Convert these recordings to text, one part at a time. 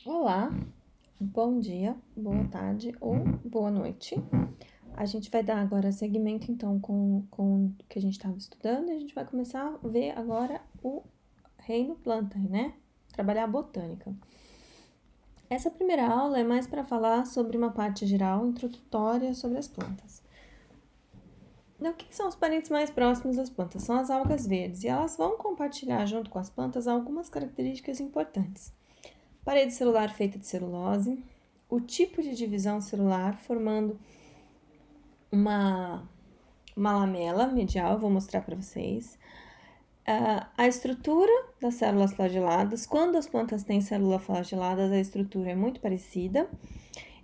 Olá, bom dia, boa tarde ou boa noite. A gente vai dar agora seguimento, então, com o que a gente estava estudando. E a gente vai começar a ver agora o reino planta, né? Trabalhar a botânica. Essa primeira aula é mais para falar sobre uma parte geral, introdutória sobre as plantas. Então, o que são os parentes mais próximos das plantas? São as algas verdes, e elas vão compartilhar junto com as plantas algumas características importantes. Parede celular feita de celulose, o tipo de divisão celular formando uma lamela medial, eu vou mostrar para vocês. A estrutura das células flageladas, quando as plantas têm células flageladas, a estrutura é muito parecida.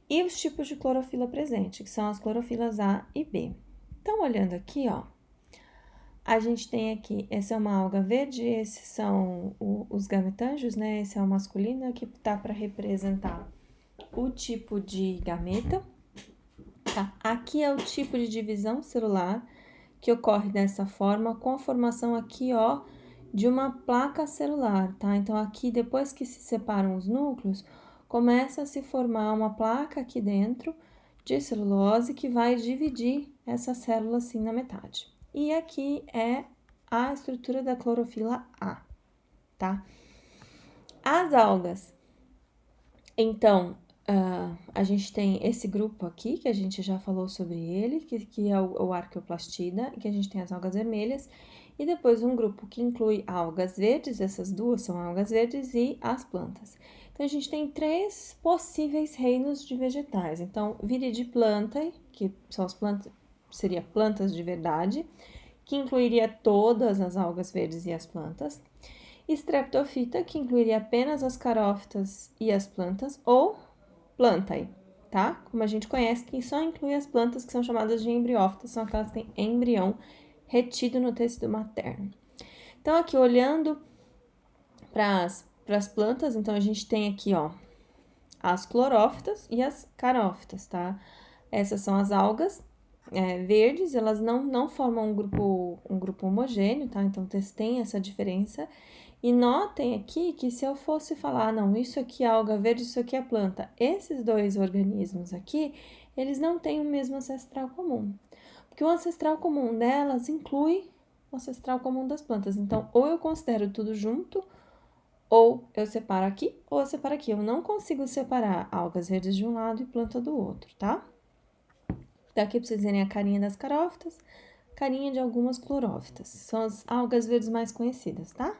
E os tipos de clorofila presente, que são as clorofilas A e B. Então, olhando aqui, ó, a gente tem aqui, essa é uma alga verde, esses são os gametângios, né? Esse é o masculino, que tá para representar o tipo de gameta. Tá? Aqui é o tipo de divisão celular que ocorre dessa forma, com a formação aqui, ó, de uma placa celular, tá? Então, aqui, depois que se separam os núcleos, começa a se formar uma placa aqui dentro de celulose que vai dividir essa célula assim na metade. E aqui é a estrutura da clorofila A, tá? As algas, então, a gente tem esse grupo aqui, que a gente já falou sobre ele, que é o Arqueoplastida, que a gente tem as algas vermelhas, e depois um grupo que inclui algas verdes, essas duas são algas verdes, e as plantas. Então, a gente tem três possíveis reinos de vegetais. Então, Viridiplantae, que são as plantas, seria plantas de verdade, que incluiria todas as algas verdes e as plantas. Streptophyta, que incluiria apenas as carófitas e as plantas, ou Plantae, tá? Como a gente conhece, que só inclui as plantas que são chamadas de embriófitas, são aquelas que têm embrião retido no tecido materno. Então, aqui olhando para as plantas, então a gente tem aqui, ó, as clorófitas e as carófitas, tá? Essas são as algas verdes, elas não formam um grupo homogêneo, tá? Então, tem essa diferença. E notem aqui que se eu fosse falar, não, isso aqui é alga verde, isso aqui é planta, esses dois organismos aqui, eles não têm o mesmo ancestral comum. Porque o ancestral comum delas inclui o ancestral comum das plantas. Então, ou eu considero tudo junto, ou eu separo aqui, ou eu separo aqui. Eu não consigo separar algas verdes de um lado e planta do outro, tá? Daqui pra vocês verem a carinha das carófitas, carinha de algumas clorófitas. São as algas verdes mais conhecidas, tá?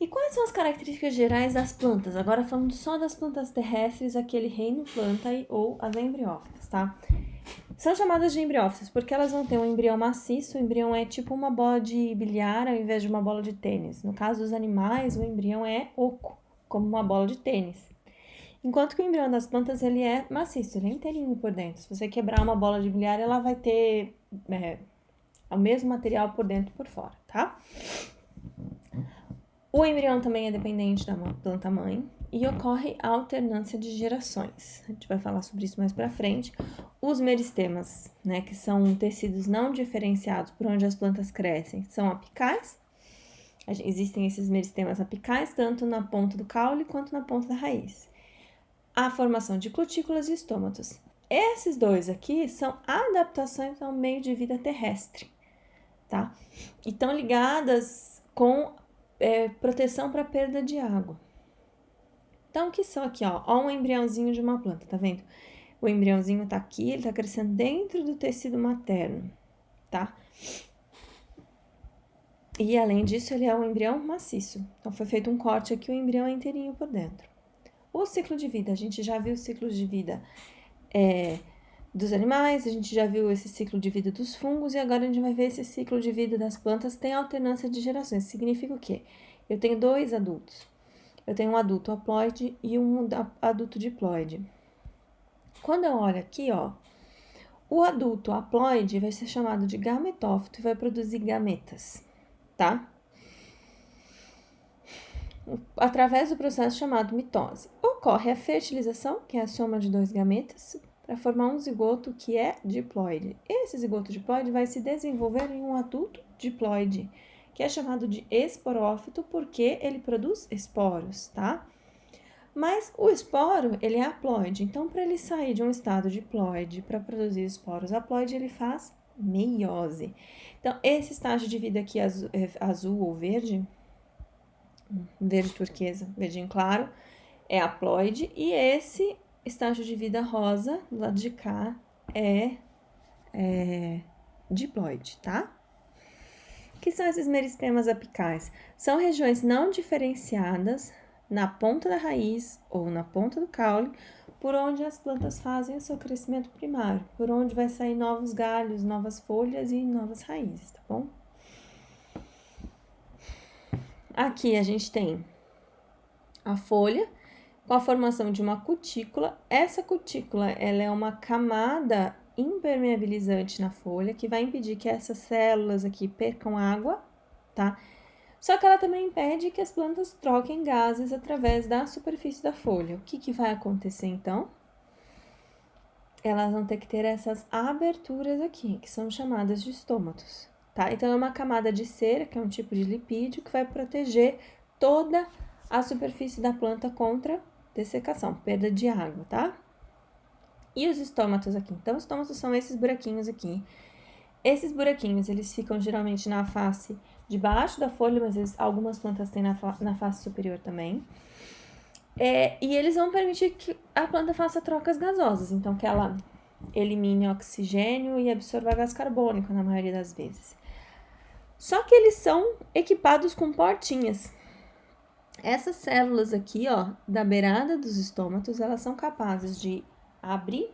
E quais são as características gerais das plantas? Agora falando só das plantas terrestres, aquele reino Plantae ou as embriófitas, tá? São chamadas de embriófitas porque elas vão ter um embrião maciço, o embrião é tipo uma bola de bilhar ao invés de uma bola de tênis. No caso dos animais, o embrião é oco, como uma bola de tênis. Enquanto que o embrião das plantas, ele é maciço, ele é inteirinho por dentro. Se você quebrar uma bola de bilhar, ela vai ter o mesmo material por dentro e por fora, tá? O embrião também é dependente da planta-mãe e ocorre a alternância de gerações. A gente vai falar sobre isso mais pra frente. Os meristemas, né, que são tecidos não diferenciados por onde as plantas crescem, são apicais. Existem esses meristemas apicais tanto na ponta do caule quanto na ponta da raiz. A formação de cutículas e estômatos. Esses dois aqui são adaptações ao meio de vida terrestre, tá? E estão ligadas com proteção para perda de água. Então, o que são aqui, ó? Ó um embriãozinho de uma planta, tá vendo? O embriãozinho tá aqui, ele tá crescendo dentro do tecido materno, tá? E, além disso, ele é um embrião maciço. Então, foi feito um corte aqui, o embrião é inteirinho por dentro. O ciclo de vida, a gente já viu o ciclo de vida dos animais, a gente já viu esse ciclo de vida dos fungos, e agora a gente vai ver esse ciclo de vida das plantas. Tem alternância de gerações. Significa o quê? Eu tenho dois adultos. Eu tenho um adulto haploide e um adulto diploide. Quando eu olho aqui, ó, o adulto haploide vai ser chamado de gametófito e vai produzir gametas, tá? Através do processo chamado mitose. Ocorre a fertilização, que é a soma de dois gametas, para formar um zigoto que é diploide. Esse zigoto diploide vai se desenvolver em um adulto diploide, que é chamado de esporófito porque ele produz esporos, tá? Mas o esporo, ele é haploide, então para ele sair de um estado diploide para produzir esporos haploide, ele faz meiose. Então, esse estágio de vida aqui azul ou verde turquesa, verdinho claro, é haploide, e esse estágio de vida rosa, do lado de cá, é diploide, tá? O que são esses meristemas apicais? São regiões não diferenciadas na ponta da raiz ou na ponta do caule, por onde as plantas fazem o seu crescimento primário, por onde vai sair novos galhos, novas folhas e novas raízes, tá bom? Aqui a gente tem a folha com a formação de uma cutícula. Essa cutícula, ela é uma camada impermeabilizante na folha que vai impedir que essas células aqui percam água, tá? Só que ela também impede que as plantas troquem gases através da superfície da folha. O que vai acontecer então? Elas vão ter que ter essas aberturas aqui, que são chamadas de estômatos, tá? Então, é uma camada de cera, que é um tipo de lipídio, que vai proteger toda a superfície da planta contra dessecação, perda de água, tá? E os estômatos aqui? Então, os estômatos são esses buraquinhos aqui. Esses buraquinhos, eles ficam geralmente na face de baixo da folha, mas algumas plantas têm na face superior também. E eles vão permitir que a planta faça trocas gasosas, então que ela elimine oxigênio e absorva gás carbônico na maioria das vezes. Só que eles são equipados com portinhas. Essas células aqui, ó, da beirada dos estômatos, elas são capazes de abrir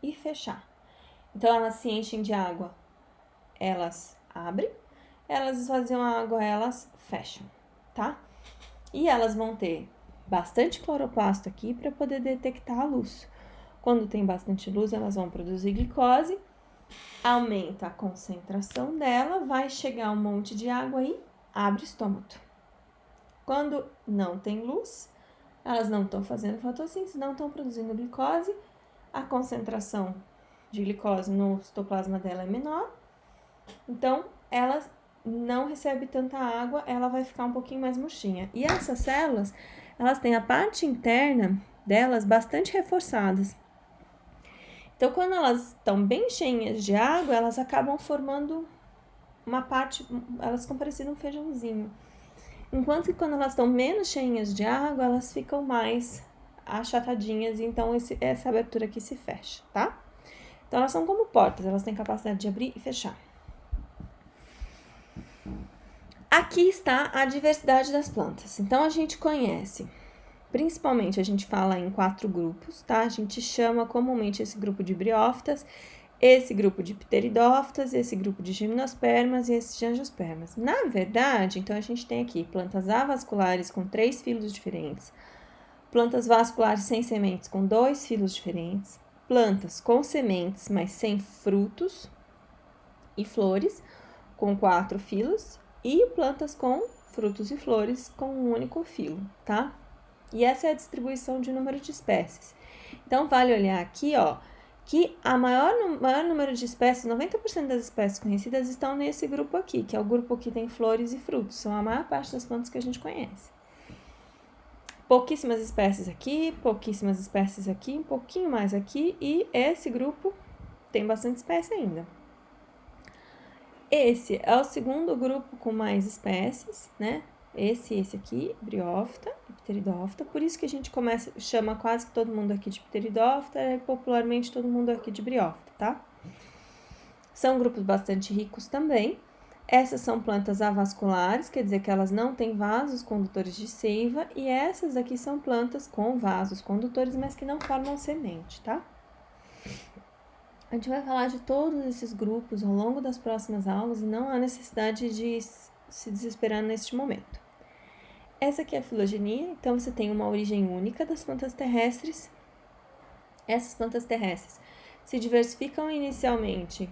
e fechar. Então, elas se enchem de água, elas abrem, elas esvaziam a água, elas fecham, tá? E elas vão ter bastante cloroplasto aqui para poder detectar a luz. Quando tem bastante luz, elas vão produzir glicose, aumenta a concentração dela, vai chegar um monte de água e abre o estômago. Quando não tem luz, elas não estão fazendo fotossíntese, não estão produzindo glicose, a concentração de glicose no citoplasma dela é menor, então ela não recebe tanta água, ela vai ficar um pouquinho mais murchinha. E essas células, elas têm a parte interna delas bastante reforçadas. Então, quando elas estão bem cheias de água, elas acabam formando uma parte, elas ficam parecendo um feijãozinho. Enquanto que quando elas estão menos cheias de água, elas ficam mais achatadinhas, e então essa abertura aqui se fecha, tá? Então, elas são como portas, elas têm capacidade de abrir e fechar. Aqui está a diversidade das plantas. Então, a gente conhece, principalmente a gente fala em 4 grupos, tá? A gente chama comumente esse grupo de briófitas, esse grupo de pteridófitas, esse grupo de gimnospermas e esse de angiospermas. Na verdade, então, a gente tem aqui plantas avasculares com 3 filos diferentes, plantas vasculares sem sementes com 2 filos diferentes, plantas com sementes, mas sem frutos e flores, com 4 filos, e plantas com frutos e flores com um único filo, tá? E essa é a distribuição de número de espécies. Então, vale olhar aqui, ó, que a maior número de espécies, 90% das espécies conhecidas estão nesse grupo aqui, que é o grupo que tem flores e frutos, são a maior parte das plantas que a gente conhece. Pouquíssimas espécies aqui, pouquíssimas espécies aqui, um pouquinho mais aqui, e esse grupo tem bastante espécie ainda. Esse é o segundo grupo com mais espécies, né? Esse aqui, briófita e pteridófita. Por isso que a gente chama quase que todo mundo aqui de pteridófita e popularmente todo mundo aqui de briófita, tá? São grupos bastante ricos também. Essas são plantas avasculares, quer dizer que elas não têm vasos condutores de seiva. E essas aqui são plantas com vasos condutores, mas que não formam semente, tá? A gente vai falar de todos esses grupos ao longo das próximas aulas e não há necessidade de se desesperar neste momento. Essa aqui é a filogenia, então você tem uma origem única das plantas terrestres. Essas plantas terrestres se diversificam inicialmente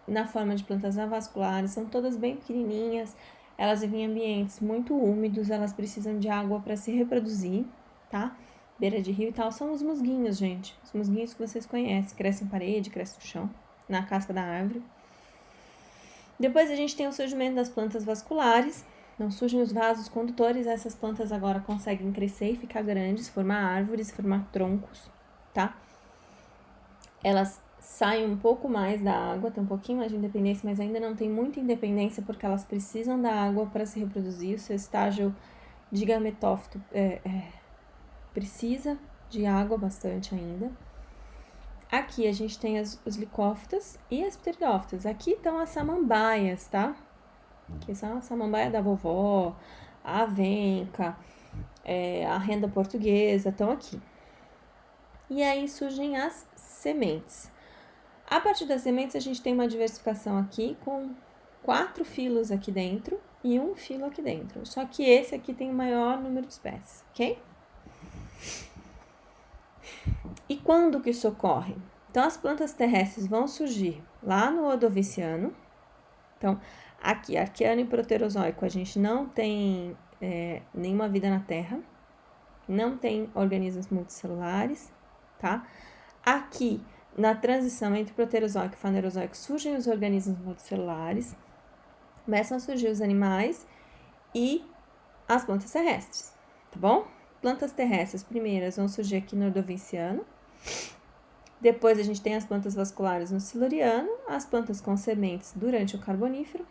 na forma de plantas avasculares, são todas bem pequenininhas, elas vivem em ambientes muito úmidos, elas precisam de água para se reproduzir, tá? Beira de rio e tal, são os musguinhos, gente. Os musguinhos que vocês conhecem, crescem em parede, crescem no chão, na casca da árvore. Depois a gente tem o surgimento das plantas vasculares. não sujem os vasos condutores. Essas plantas agora conseguem crescer e ficar grandes, formar árvores, formar troncos, tá? Elas saem um pouco mais da água, tem um pouquinho mais de independência, mas ainda não tem muita independência porque elas precisam da água para se reproduzir. O seu estágio de gametófito precisa de água bastante ainda. Aqui a gente tem os licófitas e as pteridófitas. Aqui estão as samambaias, tá? Que são a samambaia da vovó, a avenca, a renda portuguesa, estão aqui. E aí surgem as sementes. A partir das sementes, a gente tem uma diversificação aqui com 4 filos aqui dentro e 1 filo aqui dentro. Só que esse aqui tem o maior número de espécies, ok? E quando que isso ocorre? Então, as plantas terrestres vão surgir lá no Ordoviciano. Então, aqui, Arqueano e Proterozoico, a gente não tem nenhuma vida na Terra. Não tem organismos multicelulares, tá? Aqui, na transição entre Proterozoico e Fanerozoico, surgem os organismos multicelulares. Começam a surgir os animais e as plantas terrestres, tá bom? Plantas terrestres primeiras vão surgir aqui no Ordoviciano. Depois a gente tem as plantas vasculares no Siluriano, as plantas com sementes durante o Carbonífero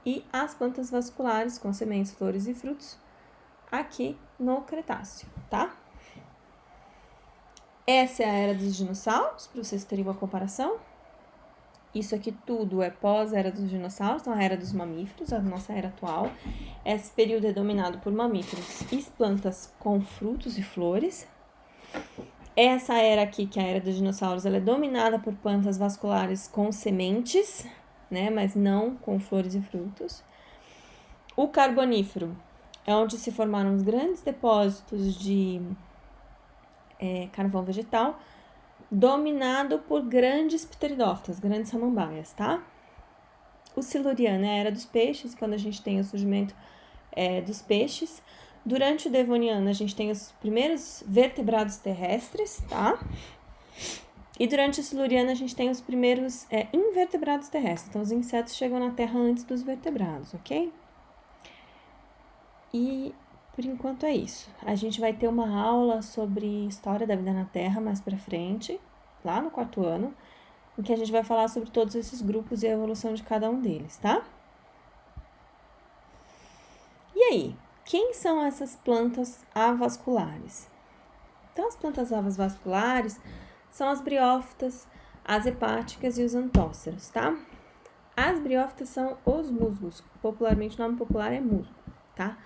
e as plantas vasculares com sementes, flores e frutos aqui no Cretáceo, tá? Essa é a era dos dinossauros, para vocês terem uma comparação. Isso aqui tudo é pós-era dos dinossauros, então a era dos mamíferos, a nossa era atual. Esse período é dominado por mamíferos e plantas com frutos e flores. Essa era aqui, que é a era dos dinossauros, ela é dominada por plantas vasculares com sementes, né, mas não com flores e frutos. O Carbonífero é onde se formaram os grandes depósitos de carvão vegetal, dominado por grandes pteridófitas, grandes samambaias, tá? O Siluriano é a era dos peixes, quando a gente tem o surgimento dos peixes. Durante o Devoniano, a gente tem os primeiros vertebrados terrestres, tá? E durante o Siluriano, a gente tem os primeiros invertebrados terrestres. Então, os insetos chegam na Terra antes dos vertebrados, ok? E, por enquanto, é isso. A gente vai ter uma aula sobre história da vida na Terra mais pra frente, lá no 4º ano, em que a gente vai falar sobre todos esses grupos e a evolução de cada um deles, tá? E aí, quem são essas plantas avasculares? Então, as plantas avasculares são as briófitas, as hepáticas e os antóceros, tá? As briófitas são os musgos, popularmente o nome popular é musgo, tá?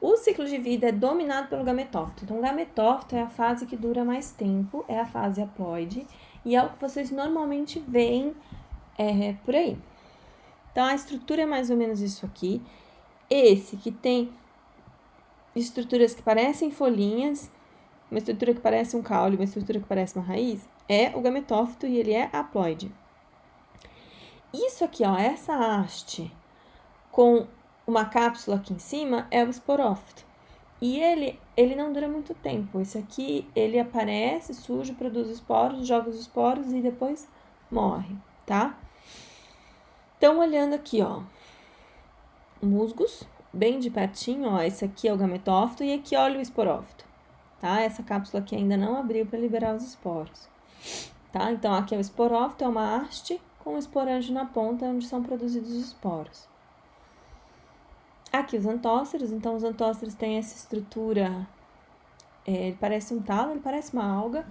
O ciclo de vida é dominado pelo gametófito. Então, o gametófito é a fase que dura mais tempo, é a fase haploide, e é o que vocês normalmente veem por aí. Então, a estrutura é mais ou menos isso aqui. Esse que tem estruturas que parecem folhinhas, uma estrutura que parece um caule, uma estrutura que parece uma raiz, é o gametófito e ele é haploide. Isso aqui, ó, essa haste com uma cápsula aqui em cima é o esporófito. E ele não dura muito tempo. Esse aqui, ele aparece, surge, produz esporos, joga os esporos e depois morre, tá? Então, olhando aqui, ó, musgos, bem de pertinho, ó, esse aqui é o gametófito e aqui, olha o esporófito, tá? Essa cápsula aqui ainda não abriu para liberar os esporos, tá? Então, aqui é o esporófito, é uma haste com um esporângio na ponta, onde são produzidos os esporos. Aqui os antóceros, então os antóceros têm essa estrutura, ele parece um talo, ele parece uma alga,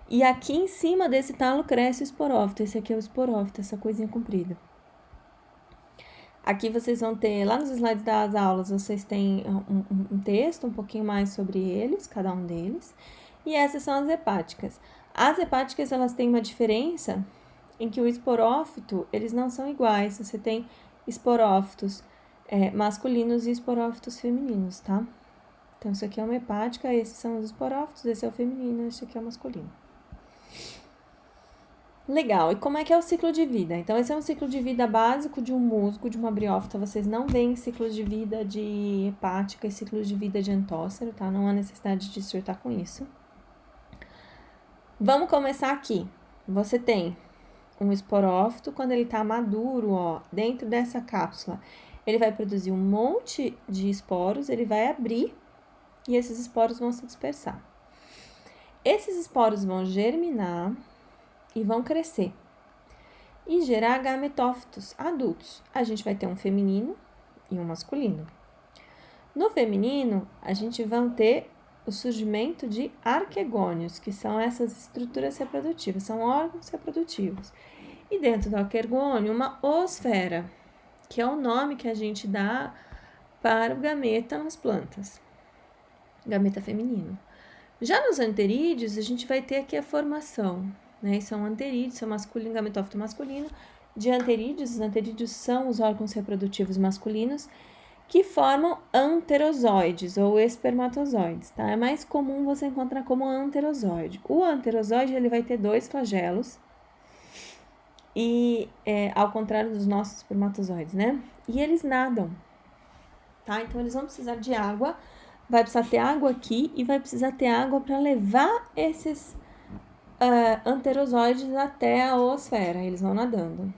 e aqui em cima desse talo cresce o esporófito, esse aqui é o esporófito, essa coisinha comprida. Aqui vocês vão ter, lá nos slides das aulas, vocês têm um texto um pouquinho mais sobre eles, cada um deles, e essas são as hepáticas. As hepáticas, elas têm uma diferença em que o esporófito, eles não são iguais, você tem esporófitos masculinos e esporófitos femininos, tá? Então, isso aqui é uma hepática, esses são os esporófitos, esse é o feminino, esse aqui é o masculino. Legal, e como é que é o ciclo de vida? Então, esse é um ciclo de vida básico de um musgo, de uma briófita. Vocês não veem ciclos de vida de hepática e ciclos de vida de antócero, tá? Não há necessidade de surtar com isso. Vamos começar aqui. Você tem um esporófito, quando ele tá maduro, ó, dentro dessa cápsula, ele vai produzir um monte de esporos, ele vai abrir e esses esporos vão se dispersar. Esses esporos vão germinar e vão crescer e gerar gametófitos adultos. A gente vai ter um feminino e um masculino. No feminino, a gente vai ter o surgimento de arquegônios, que são essas estruturas reprodutivas, são órgãos reprodutivos. E dentro do arquegônio, uma oosfera, que é o nome que a gente dá para o gameta nas plantas, gameta feminino. Já nos anterídeos, a gente vai ter aqui a formação, né? São anterídeos, são masculino, gametófito masculino, de anterídeos. Os anterídeos são os órgãos reprodutivos masculinos que formam anterozoides ou espermatozoides, tá? É mais comum você encontrar como anterozoide. O anterozoide, ele vai ter 2 flagelos, e ao contrário dos nossos espermatozoides, né? E eles nadam, tá? Então, eles vão precisar de água, vai precisar ter água aqui e vai precisar ter água para levar esses anterozoides até a oosfera. Eles vão nadando.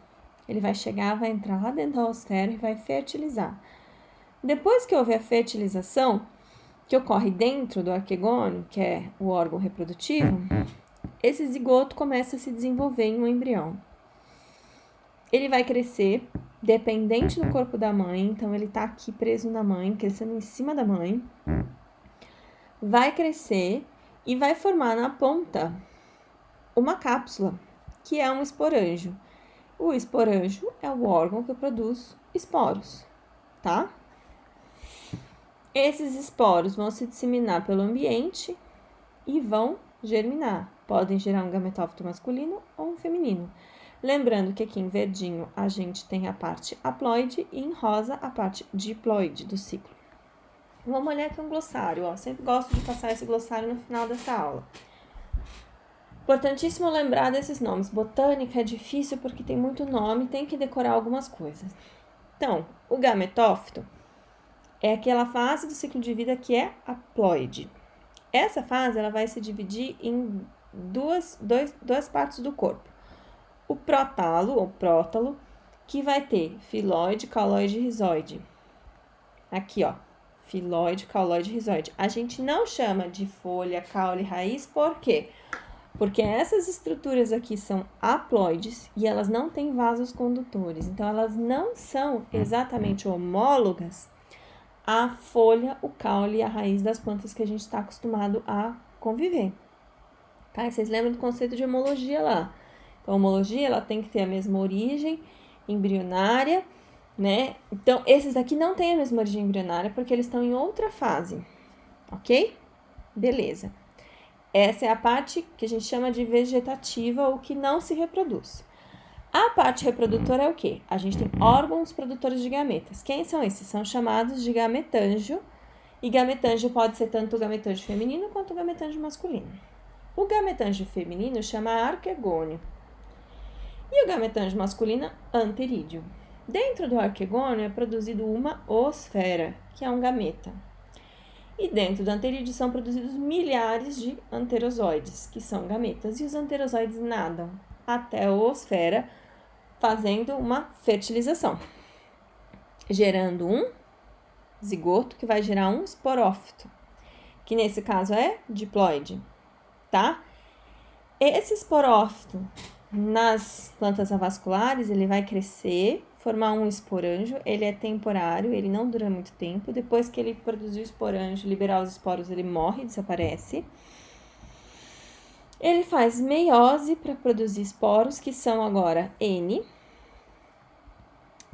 Ele vai chegar, vai entrar lá dentro da oosfera e vai fertilizar. Depois que houver a fertilização, que ocorre dentro do arquegônio, que é o órgão reprodutivo, esse zigoto começa a se desenvolver em um embrião. Ele vai crescer dependente do corpo da mãe, então ele tá aqui preso na mãe, crescendo em cima da mãe. Vai crescer e vai formar na ponta uma cápsula, que é um esporângio. O esporângio é o órgão que produz esporos, tá? Esses esporos vão se disseminar pelo ambiente e vão germinar. Podem gerar um gametófito masculino ou um feminino. Lembrando que aqui em verdinho a gente tem a parte haploide e em rosa a parte diploide do ciclo. Vamos olhar aqui um glossário, ó. Sempre gosto de passar esse glossário no final dessa aula. Importantíssimo lembrar desses nomes. Botânica é difícil porque tem muito nome, tem que decorar algumas coisas. Então, o gametófito é aquela fase do ciclo de vida que é haploide. Essa fase ela vai se dividir em duas partes do corpo. O prótalo, ou prótalo, que vai ter filoide, cauloide e rizoide. Aqui, ó, filoide, cauloide e rizoide. A gente não chama de folha, caule e raiz, por quê? Porque essas estruturas aqui são haploides e elas não têm vasos condutores. Então, elas não são exatamente homólogas à folha, o caule e a raiz das plantas que a gente está acostumado a conviver. Tá? E vocês lembram do conceito de homologia lá? Então, a homologia, ela tem que ter a mesma origem embrionária, né? Então, esses aqui não têm a mesma origem embrionária porque eles estão em outra fase, ok? Beleza. Essa é a parte que a gente chama de vegetativa ou que não se reproduz. A parte reprodutora é o quê? A gente tem órgãos produtores de gametas. Quem são esses? São chamados de gametângio. E gametângio pode ser tanto o gametângio feminino quanto o gametângio masculino. O gametângio feminino chama arquegônio. E o gametângio masculino, anterídeo. Dentro do arquegônio é produzido uma oosfera, que é um gameta. E dentro do anterídeo são produzidos milhares de anterozoides, que são gametas. E os anterozoides nadam até a oosfera, fazendo uma fertilização, gerando um zigoto, que vai gerar um esporófito, que nesse caso é diploide, tá? Esse esporófito, nas plantas avasculares, ele vai crescer, formar um esporângio, ele é temporário, ele não dura muito tempo. Depois que ele produzir o esporângio, liberar os esporos, ele morre, desaparece. Ele faz meiose para produzir esporos, que são agora N.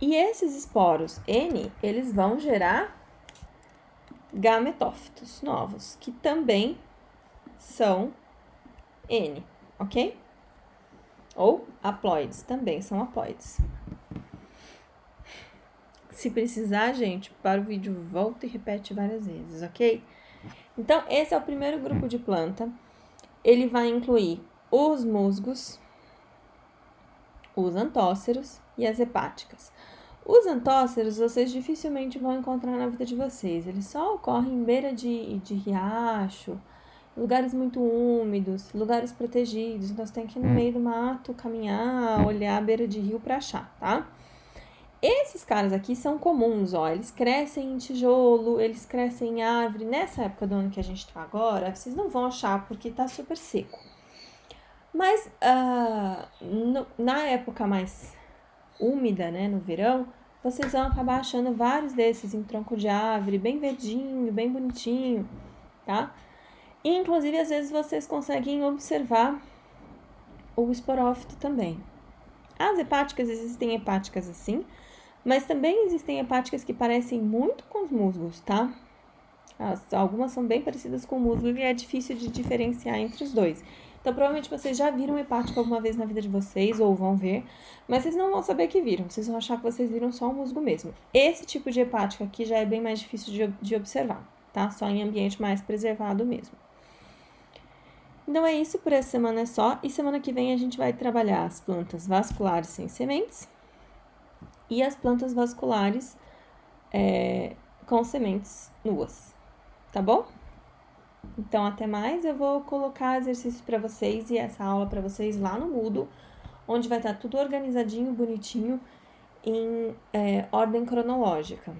E esses esporos N, eles vão gerar gametófitos novos, que também são N, ok? Ou haploides, também são haploides. Se precisar, gente, para o vídeo, volta e repete várias vezes, ok? Então, esse é o primeiro grupo de planta. Ele vai incluir os musgos, os antóceros e as hepáticas. Os antóceros, vocês dificilmente vão encontrar na vida de vocês. Eles só ocorrem em beira de riacho, lugares muito úmidos, lugares protegidos. Então, você tem que ir no meio do mato, caminhar, olhar a beira de rio para achar, tá? Esses caras aqui são comuns, ó, eles crescem em tijolo, eles crescem em árvore. Nessa época do ano que a gente tá agora, vocês não vão achar porque tá super seco. Mas na época mais úmida, né, no verão, vocês vão acabar achando vários desses em tronco de árvore, bem verdinho, bem bonitinho, tá? E, inclusive, às vezes vocês conseguem observar o esporófito também. As hepáticas, existem hepáticas assim, mas também existem hepáticas que parecem muito com os musgos, tá? Algumas são bem parecidas com o musgo e é difícil de diferenciar entre os dois. Então, provavelmente vocês já viram hepática alguma vez na vida de vocês, ou vão ver, mas vocês não vão saber que viram, vocês vão achar que vocês viram só o musgo mesmo. Esse tipo de hepática aqui já é bem mais difícil de observar, tá? Só em ambiente mais preservado mesmo. Então é isso, por essa semana é só, e semana que vem a gente vai trabalhar as plantas vasculares sem sementes e as plantas vasculares com sementes nuas, tá bom? Então, até mais. Eu vou colocar exercícios para vocês e essa aula para vocês lá no Moodle, onde vai estar tudo organizadinho, bonitinho, em ordem cronológica.